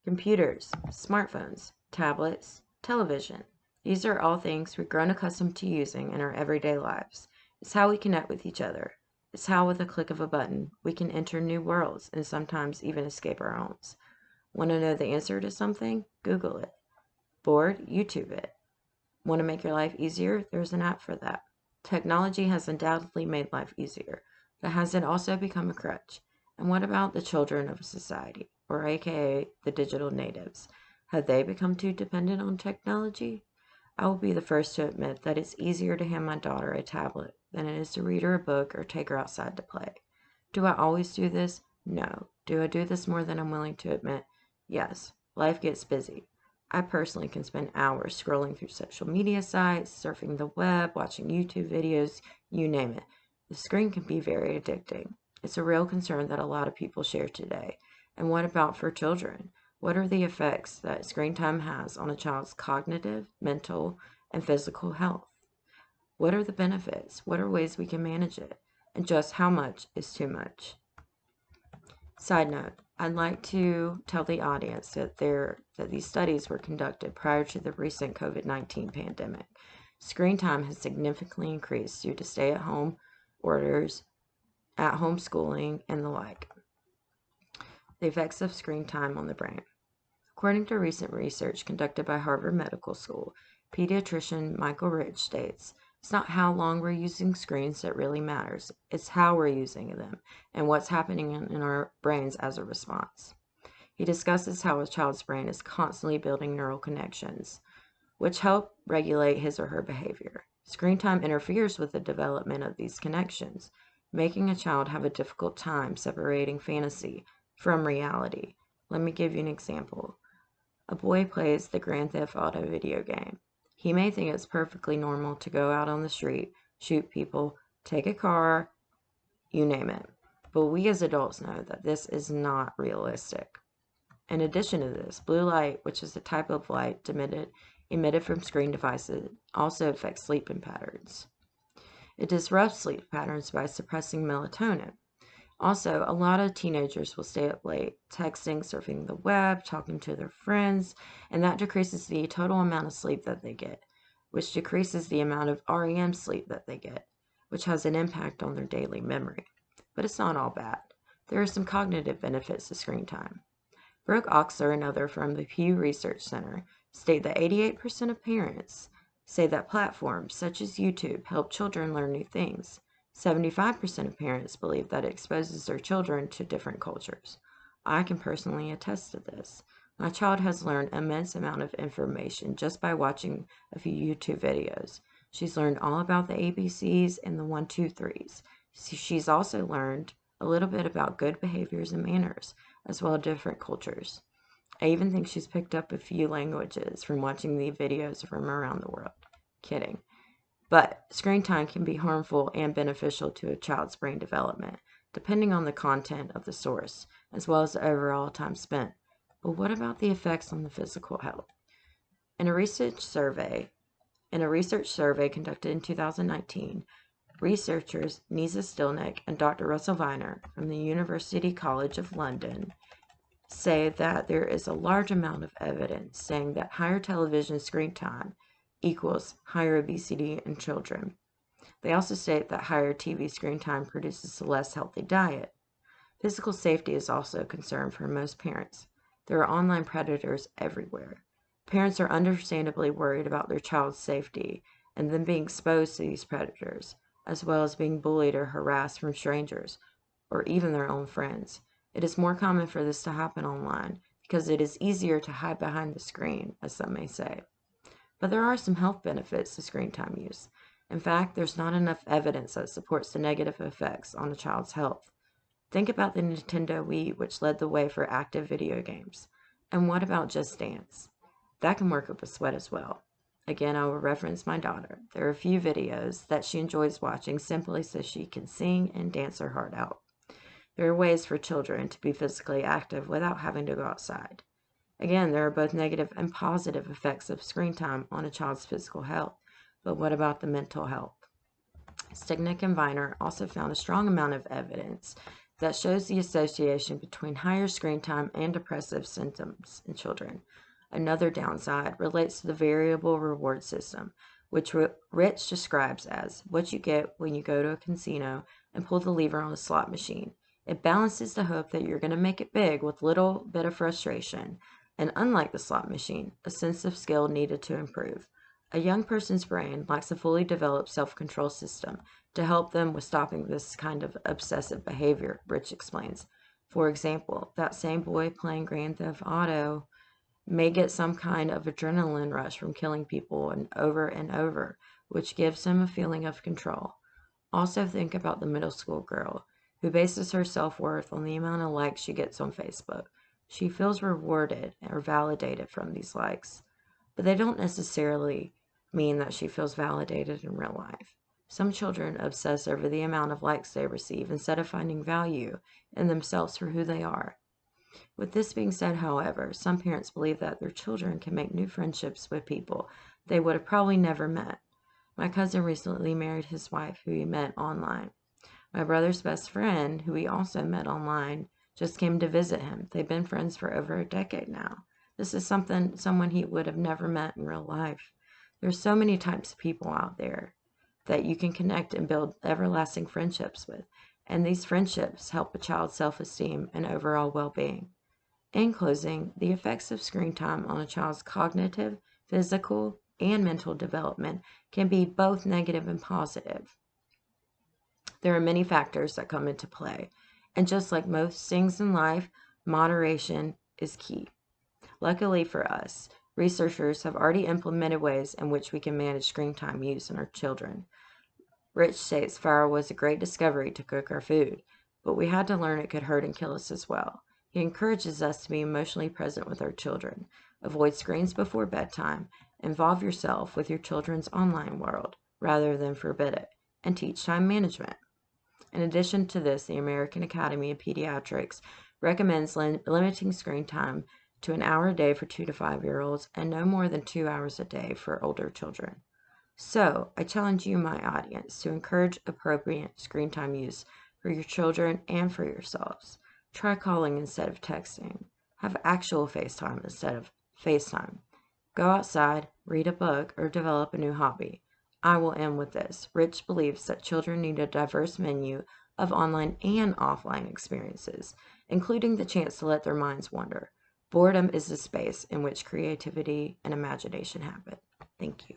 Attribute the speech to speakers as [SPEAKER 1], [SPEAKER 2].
[SPEAKER 1] Computers, smartphones, tablets, television. These are all things we've grown accustomed to using in our everyday lives. It's how we connect with each other. It's how, with a click of a button, we can enter new worlds and sometimes even escape our own. Want to know the answer to something? Google it. Bored? YouTube it. Want to make your life easier? There's an app for that. Technology has undoubtedly made life easier, but has it also become a crutch? And what about the children of society, or aka the digital natives? Have they become too dependent on technology? I will be the first to admit that it's easier to hand my daughter a tablet than it is to read her a book or take her outside to play. Do I always do this? No. Do I do this more than I'm willing to admit? Yes. Life gets busy. I personally can spend hours scrolling through social media sites, surfing the web, watching YouTube videos, you name it. The screen can be very addicting. It's a real concern that a lot of people share today. And what about for children? What are the effects that screen time has on a child's cognitive, mental, and physical health? What are the benefits? What are ways we can manage it? And just how much is too much? Side note, I'd like to tell the audience that these studies were conducted prior to the recent COVID-19 pandemic. Screen time has significantly increased due to stay-at-home orders, at-home schooling, and the like. The effects of screen time on the brain. According to recent research conducted by Harvard Medical School, pediatrician Michael Rich states, "It's not how long we're using screens that really matters. It's how we're using them and what's happening in our brains as a response." He discusses how a child's brain is constantly building neural connections, which help regulate his or her behavior. Screen time interferes with the development of these connections, making a child have a difficult time separating fantasy from reality. Let me give you an example. A boy plays the Grand Theft Auto video game. He may think it's perfectly normal to go out on the street, shoot people, take a car, you name it. But we as adults know that this is not realistic. In addition to this, blue light, which is a type of light emitted from screen devices, also affects sleeping patterns. It disrupts sleep patterns by suppressing melatonin. Also, a lot of teenagers will stay up late, texting, surfing the web, talking to their friends, and that decreases the total amount of sleep that they get, which decreases the amount of REM sleep that they get, which has an impact on their daily memory. But it's not all bad. There are some cognitive benefits to screen time. Brooke Oxler and others from the Pew Research Center state that 88% of parents say that platforms such as YouTube help children learn new things. 75% of parents believe that it exposes their children to different cultures. I can personally attest to this. My child has learned an immense amount of information just by watching a few YouTube videos. She's learned all about the ABCs and the 1, 2, 3s. She's also learned a little bit about good behaviors and manners, as well as different cultures. I even think she's picked up a few languages from watching the videos from around the world. Kidding. But screen time can be harmful and beneficial to a child's brain development, depending on the content of the source, as well as the overall time spent. But what about the effects on the physical health? In a research survey conducted in 2019, researchers Nisa Stilnick and Dr. Russell Viner from the University College of London say that there is a large amount of evidence saying that higher television screen time equals higher obesity in children. They also state that higher TV screen time produces a less healthy diet. Physical safety is also a concern for most parents. There are online predators everywhere. Parents are understandably worried about their child's safety and them being exposed to these predators, as well as being bullied or harassed from strangers or even their own friends. It is more common for this to happen online because it is easier to hide behind the screen, as some may say. But there are some health benefits to screen time use. In fact, there's not enough evidence that supports the negative effects on a child's health. Think about the Nintendo Wii, which led the way for active video games. And what about Just Dance? That can work up a sweat as well. Again, I will reference my daughter. There are a few videos that she enjoys watching simply so she can sing and dance her heart out. There are ways for children to be physically active without having to go outside. Again, there are both negative and positive effects of screen time on a child's physical health. But what about the mental health? Stignick and Viner also found a strong amount of evidence that shows the association between higher screen time and depressive symptoms in children. Another downside relates to the variable reward system, which Rich describes as what you get when you go to a casino and pull the lever on a slot machine. It balances the hope that you're going to make it big with little bit of frustration, and unlike the slot machine, a sense of skill needed to improve. A young person's brain lacks a fully developed self-control system to help them with stopping this kind of obsessive behavior, Rich explains. For example, that same boy playing Grand Theft Auto may get some kind of adrenaline rush from killing people and over, which gives him a feeling of control. Also think about the middle school girl who bases her self-worth on the amount of likes she gets on Facebook. She feels rewarded or validated from these likes, but they don't necessarily mean that she feels validated in real life. Some children obsess over the amount of likes they receive instead of finding value in themselves for who they are. With this being said, however, some parents believe that their children can make new friendships with people they would have probably never met. My cousin recently married his wife, who he met online. My brother's best friend, who he also met online, just came to visit him. They've been friends for over a decade now. This is someone he would have never met in real life. There's so many types of people out there that you can connect and build everlasting friendships with, and these friendships help a child's self-esteem and overall well-being. In closing, the effects of screen time on a child's cognitive, physical, and mental development can be both negative and positive. There are many factors that come into play, and just like most things in life, moderation is key. Luckily for us, researchers have already implemented ways in which we can manage screen time use in our children. Rich states fire was a great discovery to cook our food, but we had to learn it could hurt and kill us as well. He encourages us to be emotionally present with our children, avoid screens before bedtime, involve yourself with your children's online world rather than forbid it, and teach time management. In addition to this, the American Academy of Pediatrics recommends limiting screen time to an hour a day for 2 to 5-year-olds and no more than 2 hours a day for older children. So, I challenge you, my audience, to encourage appropriate screen time use for your children and for yourselves. Try calling instead of texting. Have actual FaceTime instead of FaceTime. Go outside, read a book, or develop a new hobby. I will end with this. Rich believes that children need a diverse menu of online and offline experiences, including the chance to let their minds wander. Boredom is the space in which creativity and imagination happen. Thank you.